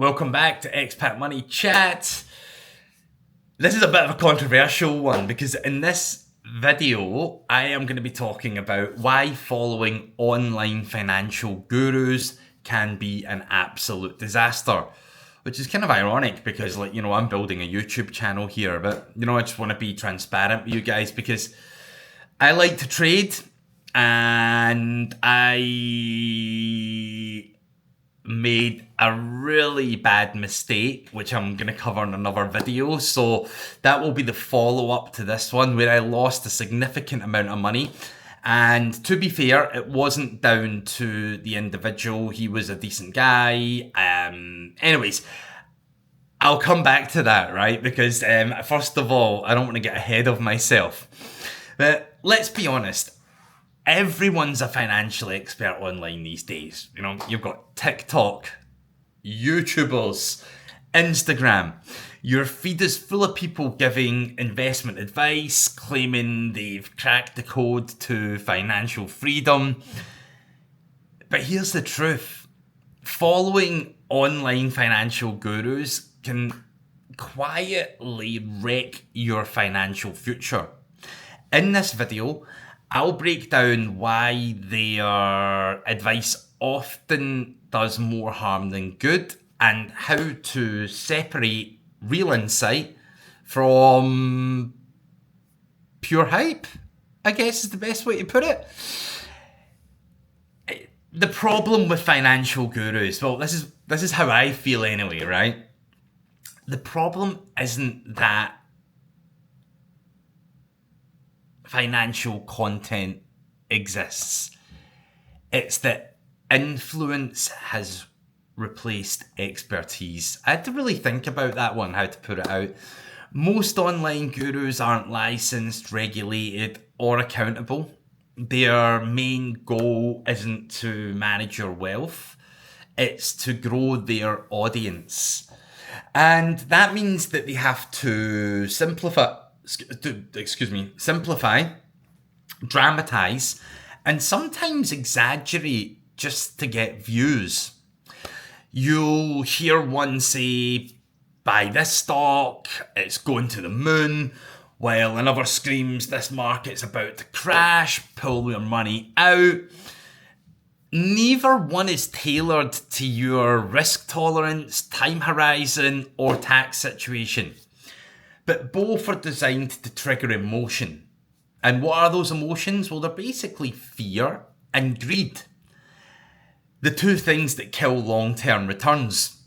Welcome back to Expat Money Chat. This is a bit of a controversial one because in this video, I am going to be talking about why following online financial gurus can be an absolute disaster. Which is kind of ironic because, I'm building a YouTube channel here, but, I just want to be transparent with you guys because I like to trade and I made a really bad mistake, which I'm going to cover in another video. So that will be the follow-up to this one where I lost a significant amount of money. And to be fair, it wasn't down to the individual. He was a decent guy. Anyways, I'll come back to that, right? Because first of all, I don't want to get ahead of myself. But let's be honest. Everyone's a financial expert online these days. You've got TikTok, YouTubers, Instagram. Your feed is full of people giving investment advice, claiming they've cracked the code to financial freedom. But here's the truth. Following online financial gurus can quietly wreck your financial future. In this video, I'll break down why their advice often does more harm than good and how to separate real insight from pure hype, I guess is the best way to put it. The problem with financial gurus, well, this is how I feel anyway, right? The problem isn't that financial content exists. It's that influence has replaced expertise. I had to really think about that one, how to put it out. Most online gurus aren't licensed, regulated, or accountable. Their main goal isn't to manage your wealth. It's to grow their audience. And that means that they have to simplify, dramatize, and sometimes exaggerate just to get views. You'll hear one say, buy this stock, it's going to the moon, while another screams, this market's about to crash, pull your money out. Neither one is tailored to your risk tolerance, time horizon, or tax situation. But both are designed to trigger emotion. And what are those emotions? Well, they're basically fear and greed. The two things that kill long-term returns.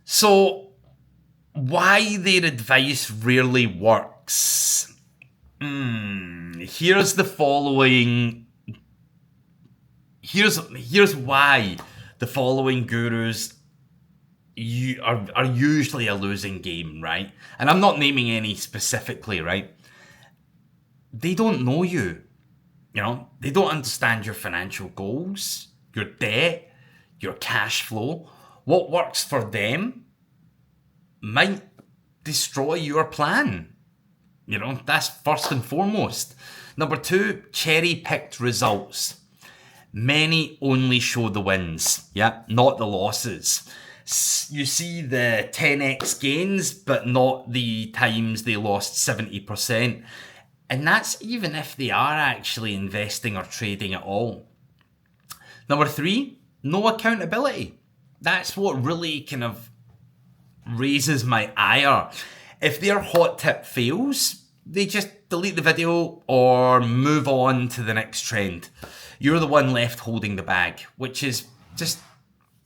So, why their advice rarely works? Here's the following. Here's why the following gurus are usually a losing game, right? And I'm not naming any specifically, right? They don't know you. They don't understand your financial goals, your debt, your cash flow. What works for them might destroy your plan. That's first and foremost. Number two, cherry-picked results. Many only show the wins, not the losses. You see the 10x gains, but not the times they lost 70%. And that's even if they are actually investing or trading at all. Number three, no accountability. That's what really kind of raises my ire. If their hot tip fails, they just delete the video or move on to the next trend. You're the one left holding the bag, which is just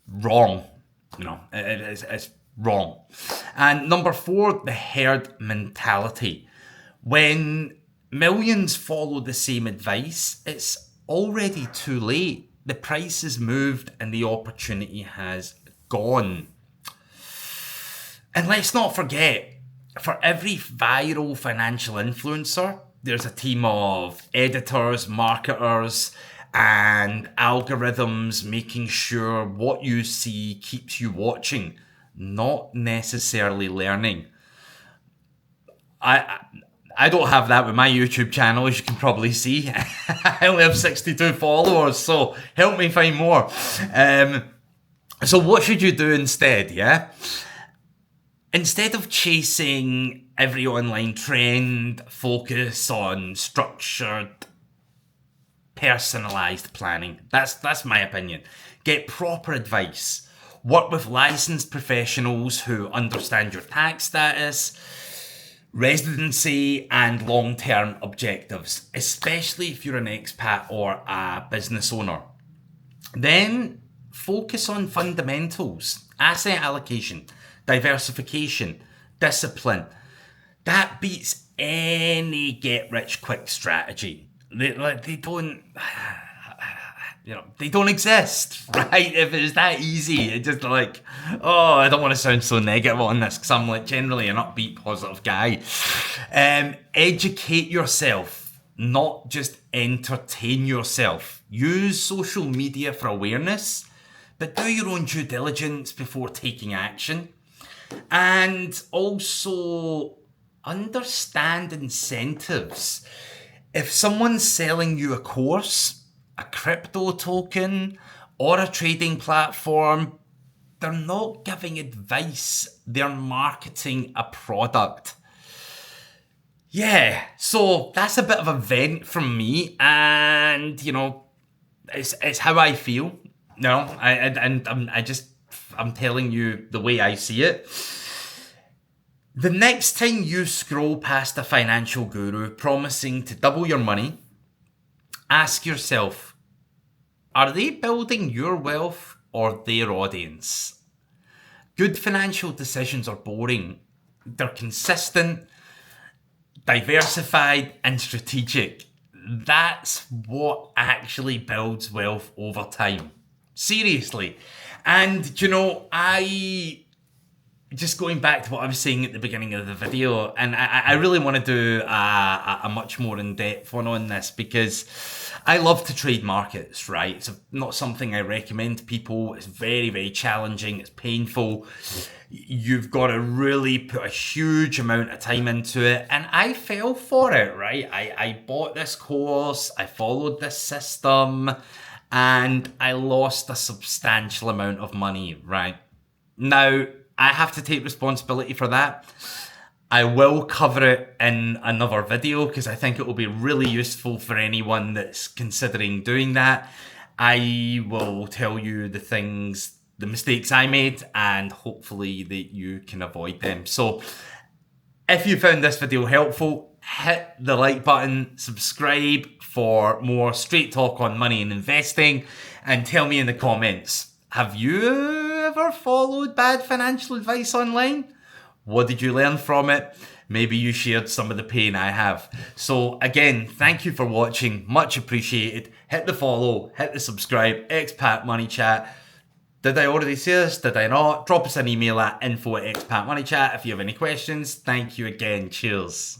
wrong. It's wrong. And number four, the herd mentality. When millions follow the same advice, it's already too late. The price has moved and the opportunity has gone. And let's not forget, for every viral financial influencer, there's a team of editors, marketers, and algorithms making sure what you see keeps you watching, not necessarily learning. I don't have that with my YouTube channel, as you can probably see. I only have 62 followers, so help me find more. So what should you do instead, yeah? Instead of chasing every online trend, focus on structured, personalized planning. That's my opinion. Get proper advice. Work with licensed professionals who understand your tax status, residency, and long-term objectives, especially if you're an expat or a business owner. Then focus on fundamentals, asset allocation, diversification, discipline. That beats any get-rich-quick strategy. They don't, they don't exist, right? If it's that easy, it's just like, oh, I don't want to sound so negative on this because I'm like generally an upbeat, positive guy. Educate yourself, not just entertain yourself. Use social media for awareness, but do your own due diligence before taking action. And also understand incentives. If someone's selling you a course, a crypto token, or a trading platform, they're not giving advice, they're marketing a product. Yeah, so that's a bit of a vent from me, and it's how I feel. I'm telling you the way I see it. The next time you scroll past a financial guru promising to double your money, ask yourself, are they building your wealth or their audience? Good financial decisions are boring. They're consistent, diversified, and strategic. That's what actually builds wealth over time. Seriously. And, just going back to what I was saying at the beginning of the video, and I really want to do a much more in-depth one on this because I love to trade markets, right? It's not something I recommend to people. It's very, very challenging. It's painful. You've got to really put a huge amount of time into it. And I fell for it, right? I bought this course. I followed this system. And I lost a substantial amount of money, right? Now, I have to take responsibility for that. I will cover it in another video because I think it will be really useful for anyone that's considering doing that. I will tell you the mistakes I made, and hopefully that you can avoid them. So if you found this video helpful, hit the like button, subscribe for more straight talk on money and investing, and tell me in the comments, have you ever followed bad financial advice online? What did you learn from it? Maybe you shared some of the pain I have. So again, thank you for watching. Much appreciated. Hit the follow, hit the subscribe, Expat Money Chat. Did I already say this? Did I not? Drop us an email at info@expatmoneychat if you have any questions. Thank you again. Cheers.